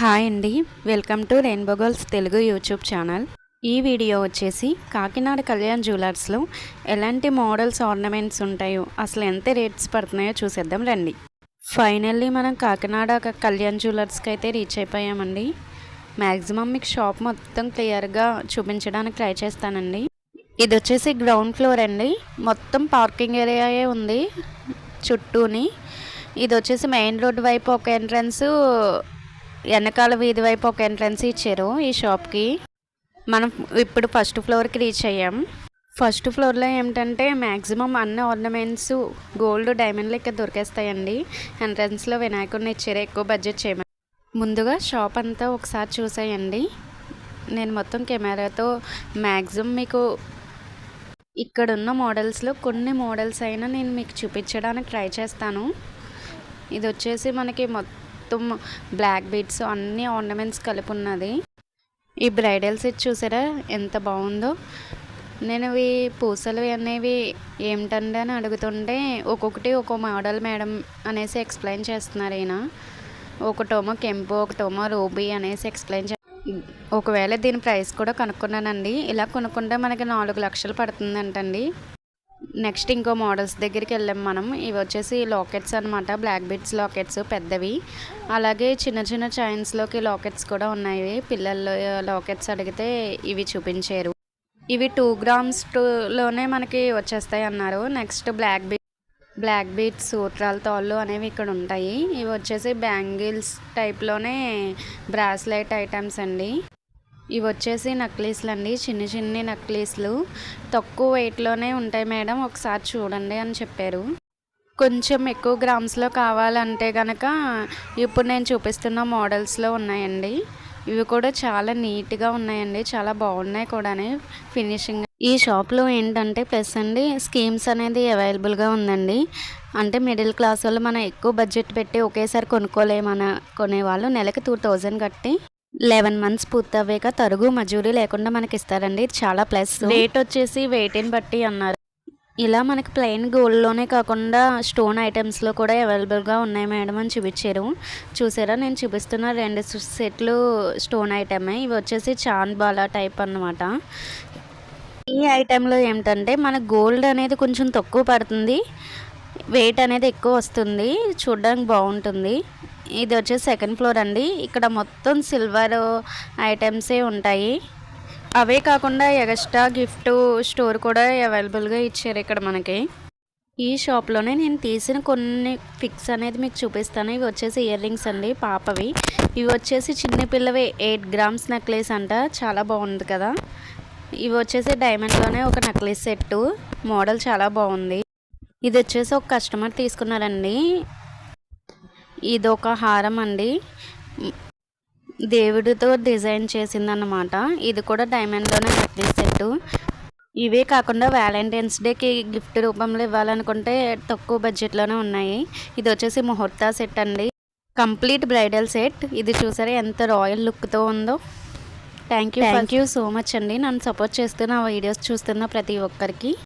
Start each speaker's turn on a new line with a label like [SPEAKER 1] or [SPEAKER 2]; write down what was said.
[SPEAKER 1] Hi అండి, welcome to rainbow girls Telugu YouTube channel. ఈ video వచ్చేసి కాకినాడ కళ్యాణ్ జ్యువెలర్స్లో ఎలాంటి మోడల్స్ ఆర్నమెంట్స్ ఉంటాయో, అసలు ఎంత రేట్స్ పడుతున్నాయో చూసేద్దాం రండి. ఫైనల్లీ మనం కాకినాడ కళ్యాణ్ జ్యువెలర్స్కి అయితే రీచ్ అయిపోయామండి. మ్యాక్సిమం మీకు షాప్ మొత్తం క్లియర్గా చూపించడానికి ట్రై చేస్తానండి. ఇది వచ్చేసి గ్రౌండ్ ఫ్లోర్ అండి. మొత్తం పార్కింగ్ ఏరియాయే ఉంది చుట్టూని. ఇది వచ్చేసి మెయిన్ రోడ్ వైపు ఒక ఎంట్రన్స్, వెనకాల వీధి వైపు ఒక ఎంట్రన్స్ ఇచ్చారు ఈ షాప్కి. మనం ఇప్పుడు ఫస్ట్ ఫ్లోర్కి రీచ్ అయ్యాం. ఫస్ట్ ఫ్లోర్లో ఏమిటంటే మ్యాక్సిమం అన్ని ఆర్నమెంట్స్ గోల్డ్ డైమండ్లు ఇక్కడ దొరికేస్తాయండి. ఎంట్రన్స్లో వినాయకుడిని ఇచ్చారు, ఎక్కువ బడ్జెట్ చేయమని. ముందుగా షాప్ అంతా ఒకసారి చూసాయండి. నేను మొత్తం కెమెరాతో మ్యాక్సిమం మీకు ఇక్కడున్న మోడల్స్లో కొన్ని మోడల్స్ అయినా నేను మీకు చూపించడానికి ట్రై చేస్తాను. ఇది వచ్చేసి మనకి మొత్తం బ్లాక్ బీడ్స్ అన్ని ఆర్నమెంట్స్ కలిపి ఉన్నది. ఈ బ్రైడల్ సెట్ చూసారా ఎంత బాగుందో. నేను ఇవి పూసలు అనేవి ఏమిటండి అని అడుగుతుంటే ఒక్కొక్కటి ఒక్కో మోడల్ మేడం అనేసి ఎక్స్ప్లెయిన్ చేస్తున్నారు ఈయన. ఒకటోమో కెంపు, ఒకటోమో రూబీ అనేసి ఎక్స్ప్లెయిన్ ఒకవేళ దీని ప్రైస్ కూడా కనుక్కున్నానండి. ఇలా కొనుక్కుంటే మనకి 4 లక్షలు పడుతుందంటండి. నెక్స్ట్ ఇంకో మోడల్స్ దగ్గరికి వెళ్ళాం మనం. ఇవి వచ్చేసి లాకెట్స్ అనమాట, బ్లాక్ బీడ్స్ లాకెట్స్ పెద్దవి. అలాగే చిన్న చిన్న చైన్స్లోకి లాకెట్స్ కూడా ఉన్నాయి. పిల్లల లాకెట్స్ అడిగితే ఇవి చూపించారు. ఇవి 2 గ్రామ్స్లోనే మనకి వచ్చేస్తాయి అన్నారు. నెక్స్ట్ బ్లాక్ బీడ్స్ సూత్రాల తాళ్ళు అనేవి ఇక్కడ ఉంటాయి. ఇవి వచ్చేసి బ్యాంగిల్స్ టైప్లోనే బ్రాస్లెట్ ఐటమ్స్ అండి. ఇవి వచ్చేసి నక్లీస్లు అండి, చిన్న చిన్న నక్లీస్లు. తక్కువ వెయిట్లోనే ఉంటాయి మేడం, ఒకసారి చూడండి అని చెప్పారు. కొంచెం ఎక్కువ గ్రామ్స్లో కావాలంటే కనుక ఇప్పుడు నేను చూపిస్తున్న మోడల్స్లో ఉన్నాయండి. ఇవి కూడా చాలా నీట్గా ఉన్నాయండి, చాలా బాగున్నాయి కూడా ఫినిషింగ్. ఈ షాప్లో ఏంటంటే ప్లస్ అండి, స్కీమ్స్ అనేది అవైలబుల్గా ఉందండి. అంటే మిడిల్ క్లాస్ వాళ్ళు మనం ఎక్కువ బడ్జెట్ పెట్టి ఒకేసారి కొనేవాళ్ళు నెలకి 2000 కట్టి 11 మంత్స్ పూర్తవ్వాక తరుగు మజూరీ లేకుండా మనకి ఇస్తారండి. చాలా ప్లస్. రేట్ వచ్చేసి వెయిట్ని బట్టి అన్నారు. ఇలా మనకి ప్లెయిన్ గోల్డ్లోనే కాకుండా స్టోన్ ఐటమ్స్లో కూడా అవైలబుల్గా ఉన్నాయి మేడం అని చూపించారు. చూసారా, నేను చూపిస్తున్న 2 సెట్లు స్టోన్ ఐటమే. ఇవి వచ్చేసి చాంద్ బాలా టైప్ అన్నమాట. ఈ ఐటెంలో ఏమిటంటే మన గోల్డ్ అనేది కొంచెం తక్కువ పడుతుంది, వెయిట్ అనేది ఎక్కువ వస్తుంది, చూడడానికి బాగుంటుంది. ఇది వచ్చేసి సెకండ్ ఫ్లోర్ అండి. ఇక్కడ మొత్తం సిల్వర్ ఐటమ్సే ఉంటాయి. అవే కాకుండా ఎక్స్ట్రా గిఫ్ట్ స్టోర్ కూడా అవైలబుల్గా ఇచ్చారు ఇక్కడ మనకి. ఈ షాప్లోనే నేను తీసిన కొన్ని పిక్స్ అనేది మీకు చూపిస్తాను. ఇవి వచ్చేసి ఇయర్ రింగ్స్ అండి, పాపవి. ఇవి వచ్చేసి చిన్నపిల్లవి 8 గ్రామ్స్ నెక్లెస్ అంట, చాలా బాగుంది కదా. ఇవి వచ్చేసి డైమండ్లోనే ఒక నెక్లెస్ సెట్, మోడల్ చాలా బాగుంది. ఇది వచ్చేసి ఒక కస్టమర్ తీసుకున్నారండి. ఇది ఒక హారం అండి, దేవుడితో డిజైన్ చేసిందన్నమాట. ఇది కూడా డైమండ్లోనే నెక్లెస్ సెట్. ఇవే కాకుండా వ్యాలంటైన్స్ డేకి గిఫ్ట్ రూపంలో ఇవ్వాలనుకుంటే తక్కువ బడ్జెట్లోనే ఉన్నాయి. ఇది వచ్చేసి ముహూర్త సెట్ అండి, కంప్లీట్ బ్రైడల్ సెట్. ఇది చూసారా ఎంత రాయల్ లుక్తో ఉందో. థ్యాంక్ యూ సో మచ్ అండి నన్ను సపోర్ట్ చేస్తున్న వీడియోస్ చూస్తున్న ప్రతి ఒక్కరికి.